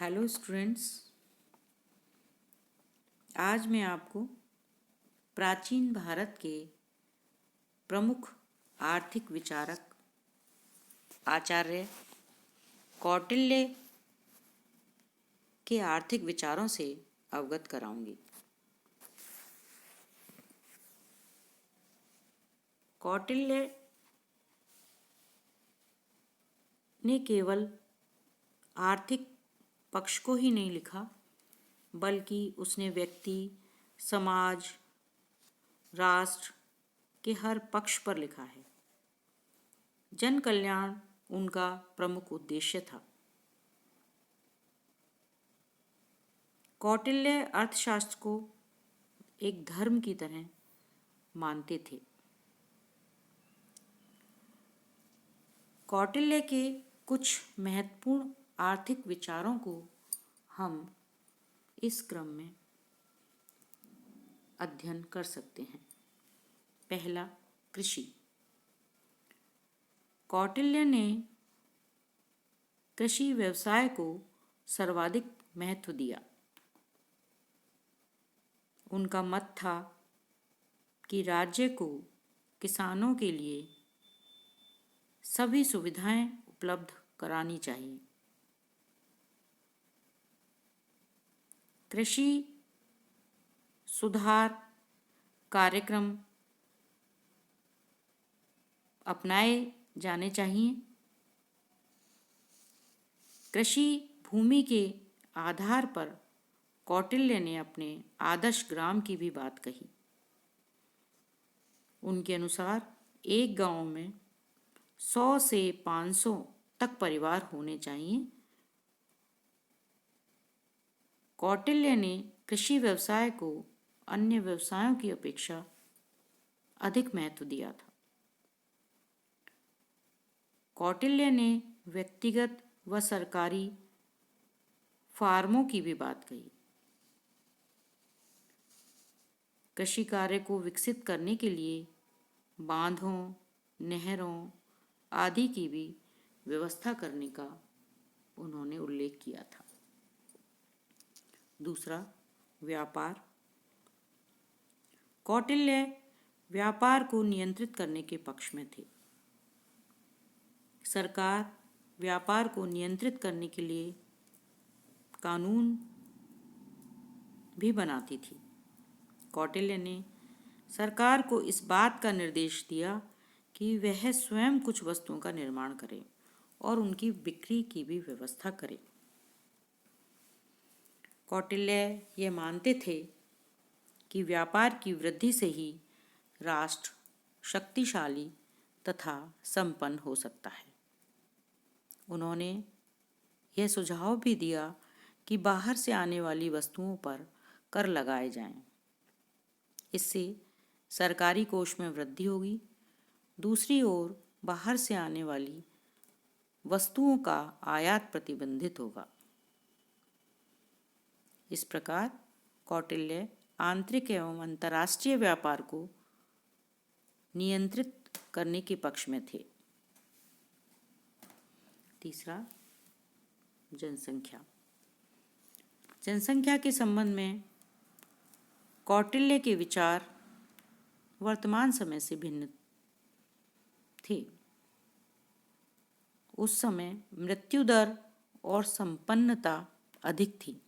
Hello students, आज मैं आपको प्राचीन भारत के प्रमुख आर्थिक विचारक आचार्य कौटिल्य के आर्थिक विचारों से अवगत कराऊंगी। कौटिल्य ने केवल आर्थिक पक्ष को ही नहीं लिखा, बल्कि उसने व्यक्ति, समाज, राष्ट्र के हर पक्ष पर लिखा है। जन कल्याण उनका प्रमुख उद्देश्य था। कौटिल्य अर्थशास्त्र को एक धर्म की तरह मानते थे। कौटिल्य के कुछ महत्वपूर्ण आर्थिक विचारों को हम इस क्रम में अध्ययन कर सकते हैं। पहला, कृषि। कौटिल्य ने कृषि व्यवसाय को सर्वाधिक महत्व दिया। उनका मत था कि राज्य को किसानों के लिए सभी सुविधाएं उपलब्ध करानी चाहिए। कृषि सुधार कार्यक्रम अपनाए जाने चाहिए। कृषि भूमि के आधार पर कौटिल्य ने अपने आदर्श ग्राम की भी बात कही। उनके अनुसार एक गांव में 100 से 500 तक परिवार होने चाहिए। कौटिल्य ने कृषि व्यवसाय को अन्य व्यवसायों की अपेक्षा अधिक महत्व दिया था। कौटिल्य ने व्यक्तिगत व सरकारी फार्मों की भी बात कही। कृषि कार्य को विकसित करने के लिए बांधों, नहरों आदि की भी व्यवस्था करने का उन्होंने उल्लेख किया था। दूसरा, व्यापार। कौटिल्य व्यापार को नियंत्रित करने के पक्ष में थे। सरकार व्यापार को नियंत्रित करने के लिए कानून भी बनाती थी। कौटिल्य ने सरकार को इस बात का निर्देश दिया कि वह स्वयं कुछ वस्तुओं का निर्माण करे और उनकी बिक्री की भी व्यवस्था करे। कौटिल्य ये मानते थे कि व्यापार की वृद्धि से ही राष्ट्र शक्तिशाली तथा संपन्न हो सकता है। उन्होंने यह सुझाव भी दिया कि बाहर से आने वाली वस्तुओं पर कर लगाए जाएं। इससे सरकारी कोष में वृद्धि होगी। दूसरी ओर बाहर से आने वाली वस्तुओं का आयात प्रतिबंधित होगा। इस प्रकार कौटिल्य आंतरिक एवं अंतर्राष्ट्रीय व्यापार को नियंत्रित करने के पक्ष में थे। तीसरा, जनसंख्या। जनसंख्या के संबंध में कौटिल्य के विचार वर्तमान समय से भिन्न थे। उस समय मृत्यु दर और संपन्नता अधिक थी।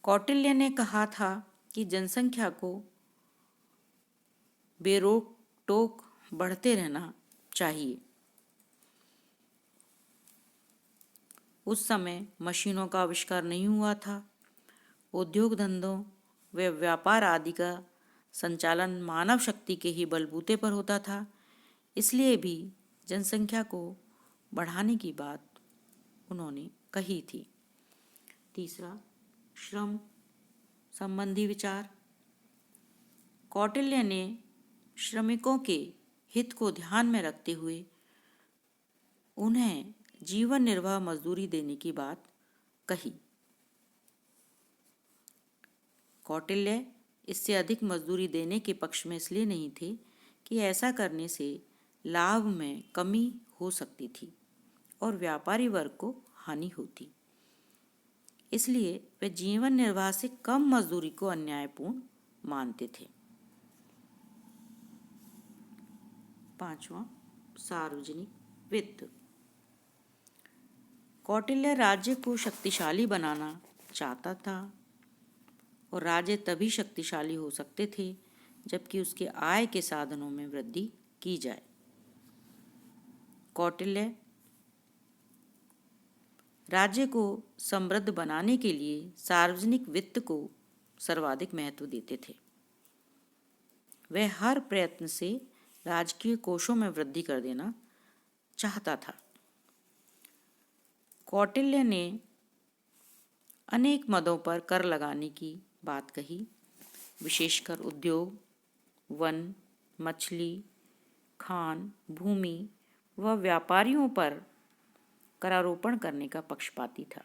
कौटिल्य ने कहा था कि जनसंख्या को बेरोक टोक बढ़ते रहना चाहिए। उस समय मशीनों का आविष्कार नहीं हुआ था। उद्योग धंधों व व्यापार आदि का संचालन मानव शक्ति के ही बलबूते पर होता था। इसलिए भी जनसंख्या को बढ़ाने की बात उन्होंने कही थी। तीसरा, श्रम संबंधी विचार। कौटिल्य ने श्रमिकों के हित को ध्यान में रखते हुए उन्हें जीवन निर्वाह मजदूरी देने की बात कही। कौटिल्य इससे अधिक मजदूरी देने के पक्ष में इसलिए नहीं थे कि ऐसा करने से लाभ में कमी हो सकती थी। और व्यापारी वर्ग को हानि होती। इसलिए वे जीवन निर्वाह से कम मजदूरी को अन्यायपूर्ण मानते थे। 5वां, सार्वजनिक वित्त। कौटिल्य राज्य को शक्तिशाली बनाना चाहता था और राज्य तभी शक्तिशाली हो सकते थे जबकि उसके आय के साधनों में वृद्धि की जाए। कौटिल्य राज्य को समृद्ध बनाने के लिए सार्वजनिक वित्त को सर्वाधिक महत्व देते थे। वह हर प्रयत्न से राजकीय कोषों में वृद्धि कर देना चाहता था। कौटिल्य ने अनेक मदों पर कर लगाने की बात कही, विशेषकर उद्योग, वन, मछली, खान, भूमि व व्यापारियों पर करारोपण करने का पक्षपाती था।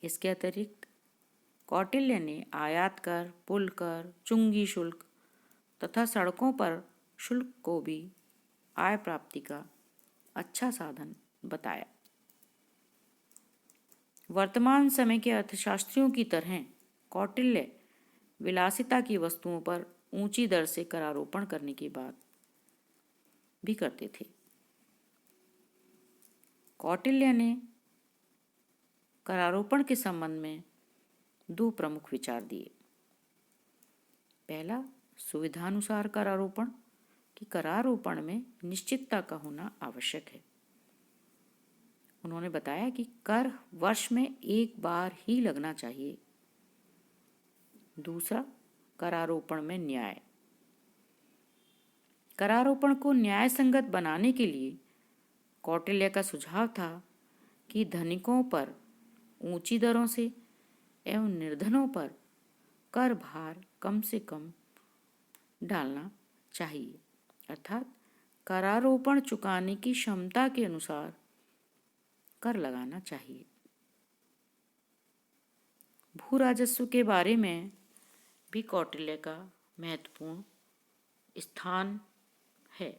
इसके अतिरिक्त कौटिल्य ने आयात कर, पुल कर, चुंगी शुल्क तथा सड़कों पर शुल्क को भी आय प्राप्ति का अच्छा साधन बताया। वर्तमान समय के अर्थशास्त्रियों की तरह कौटिल्य विलासिता की वस्तुओं पर ऊंची दर से करारोपण करने की बात भी करते थे। कौटिल्य ने करारोपण के संबंध में 2 प्रमुख विचार दिए। पहला, सुविधानुसार करारोपण, कि करारोपण में निश्चितता का होना आवश्यक है। उन्होंने बताया कि कर वर्ष में एक बार ही लगना चाहिए। दूसरा, करारोपण में न्याय। करारोपण को न्याय संगत बनाने के लिए कौटिल्य का सुझाव था कि धनिकों पर ऊंची दरों से एवं निर्धनों पर कर भार कम से कम डालना चाहिए, अर्थात करारोपण चुकाने की क्षमता के अनुसार कर लगाना चाहिए। भू राजस्व के बारे में भी कौटिल्य का महत्वपूर्ण स्थान है।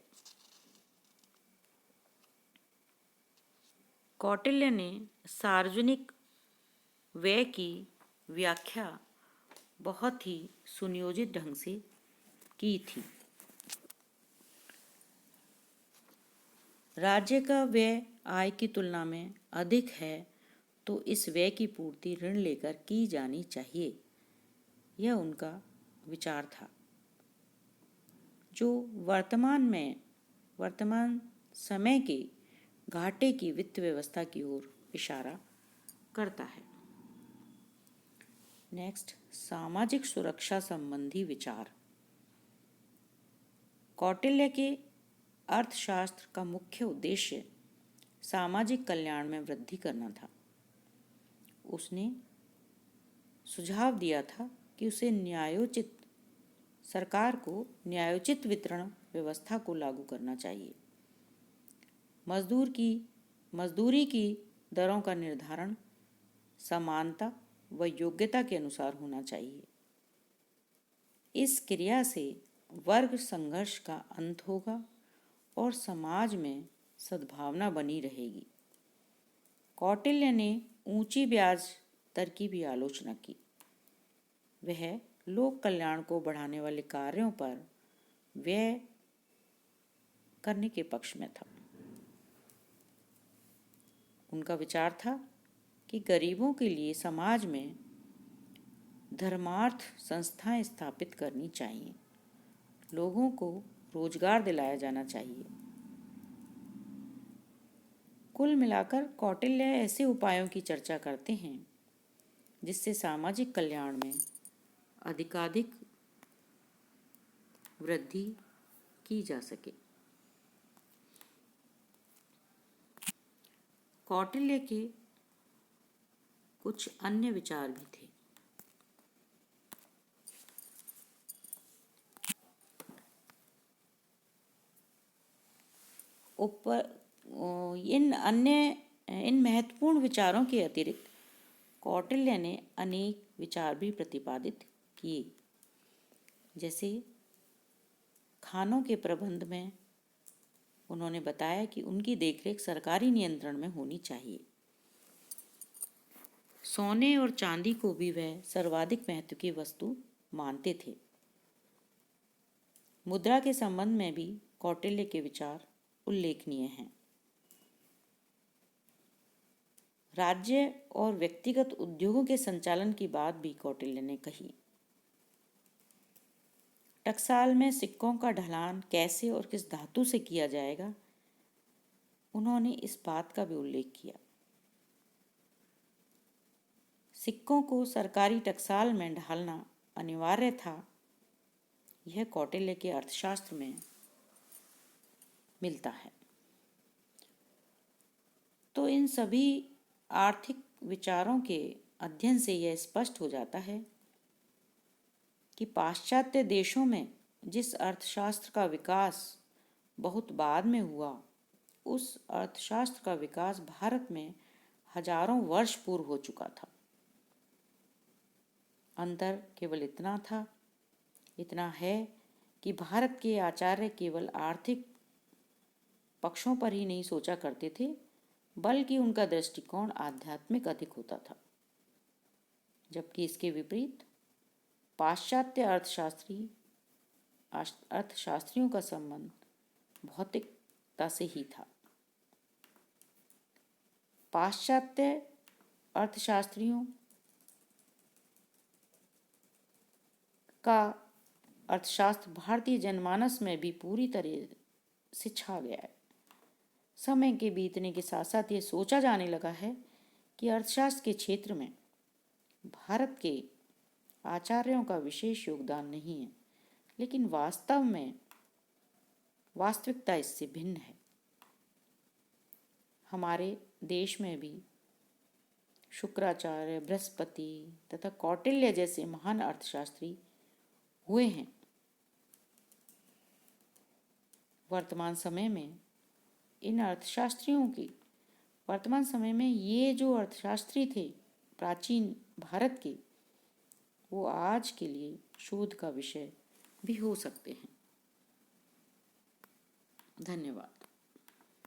कौटिल्य ने सार्वजनिक व्यय की व्याख्या बहुत ही सुनियोजित ढंग से की थी। राज्य का व्यय आय की तुलना में अधिक है तो इस व्यय की पूर्ति ऋण लेकर की जानी चाहिए, यह उनका विचार था, जो वर्तमान समय के घाटे की वित्त व्यवस्था की ओर इशारा करता है। नेक्स्ट, सामाजिक सुरक्षा संबंधी विचार। कौटिल्य के अर्थशास्त्र का मुख्य उद्देश्य सामाजिक कल्याण में वृद्धि करना था। उसने सुझाव दिया था कि सरकार को न्यायोचित वितरण व्यवस्था को लागू करना चाहिए। मजदूरी की दरों का निर्धारण समानता व योग्यता के अनुसार होना चाहिए। इस क्रिया से वर्ग संघर्ष का अंत होगा और समाज में सद्भावना बनी रहेगी। कौटिल्य ने ऊंची ब्याज दर की भी आलोचना की। वह लोक कल्याण को बढ़ाने वाले कार्यों पर व्यय करने के पक्ष में था। उनका विचार था कि गरीबों के लिए समाज में धर्मार्थ संस्थाएं स्थापित करनी चाहिए, लोगों को रोजगार दिलाया जाना चाहिए। कुल मिलाकर कौटिल्य ऐसे उपायों की चर्चा करते हैं जिससे सामाजिक कल्याण में अधिकाधिक वृद्धि की जा सके। कौटिल्य के कुछ अन्य विचार भी थे। इन महत्वपूर्ण विचारों के अतिरिक्त कौटिल्य ने अनेक विचार भी प्रतिपादित किए, जैसे खानों के प्रबंध में उन्होंने बताया कि उनकी देखरेख सरकारी नियंत्रण में होनी चाहिए। सोने और चांदी को भी वह सर्वाधिक महत्व की वस्तु मानते थे। मुद्रा के संबंध में भी कौटिल्य के विचार उल्लेखनीय हैं। राज्य और व्यक्तिगत उद्योगों के संचालन की बात भी कौटिल्य ने कही। टकसाल में सिक्कों का ढलान कैसे और किस धातु से किया जाएगा, उन्होंने इस बात का भी उल्लेख किया। सिक्कों को सरकारी टकसाल में ढालना अनिवार्य था, यह कौटिल्य के अर्थशास्त्र में मिलता है। तो इन सभी आर्थिक विचारों के अध्ययन से यह स्पष्ट हो जाता है कि पाश्चात्य देशों में जिस अर्थशास्त्र का विकास बहुत बाद में हुआ, उस अर्थशास्त्र का विकास भारत में हजारों वर्ष पूर्व हो चुका था। अंतर केवल इतना है कि भारत के आचार्य केवल आर्थिक पक्षों पर ही नहीं सोचा करते थे, बल्कि उनका दृष्टिकोण आध्यात्मिक अधिक होता था, जबकि इसके विपरीत पाश्चात्य अर्थशास्त्रियों का संबंध भौतिकता से ही था। पाश्चात्य अर्थशास्त्रियों का अर्थशास्त्र भारतीय जनमानस में भी पूरी तरह से छा गया है। समय के बीतने के साथ साथ ये सोचा जाने लगा है कि अर्थशास्त्र के क्षेत्र में भारत के आचार्यों का विशेष योगदान नहीं है, लेकिन वास्तविकता इससे भिन्न है। हमारे देश में भी शुक्राचार्य, बृहस्पति तथा कौटिल्य जैसे महान अर्थशास्त्री हुए हैं। वर्तमान समय में ये जो अर्थशास्त्री थे प्राचीन भारत के, वो आज के लिए शोध का विषय भी हो सकते हैं। धन्यवाद।